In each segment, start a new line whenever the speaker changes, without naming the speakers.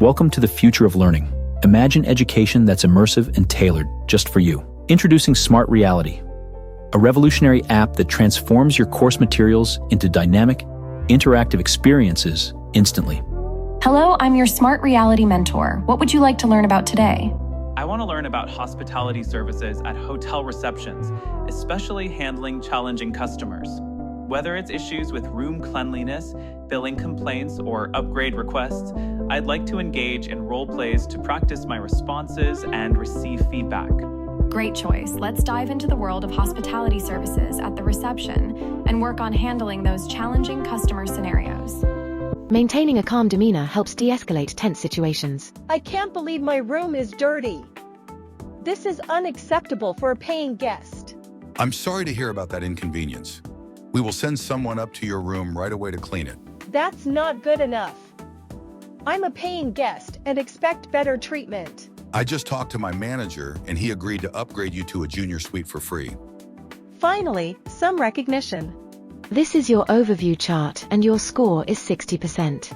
Welcome to the future of learning. Imagine education that's immersive and tailored just for you. Introducing Smart Reality, a revolutionary app that transforms your course materials into dynamic, interactive experiences instantly.
Hello, I'm your Smart Reality mentor. What would you like to learn about today?
I want to learn about hospitality services at hotel receptions, especially handling challenging customers. Whether it's issues with room cleanliness, billing complaints, or upgrade requests, I'd like to engage in role plays to practice my responses and receive feedback.
Great choice. Let's dive into the world of hospitality services at the reception and work on handling those challenging customer scenarios.
Maintaining a calm demeanor helps de-escalate tense situations.
I can't believe my room is dirty. This is unacceptable for a paying guest.
I'm sorry to hear about that inconvenience. We will send someone up to your room right away to clean it.
That's not good enough. I'm a paying guest and expect better treatment.
I just talked to my manager and he agreed to upgrade you to a junior suite for free.
Finally, some recognition.
This is your overview chart and your score is 60%.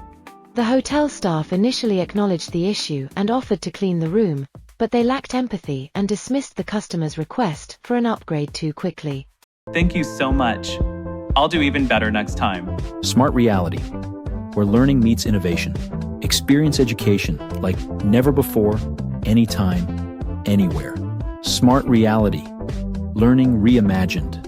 The hotel staff initially acknowledged the issue and offered to clean the room, but they lacked empathy and dismissed the customer's request for an upgrade too quickly.
Thank you so much. I'll do even better next time.
Smart Reality, where learning meets innovation. Experience education like never before, anytime, anywhere. Smart Reality, learning reimagined.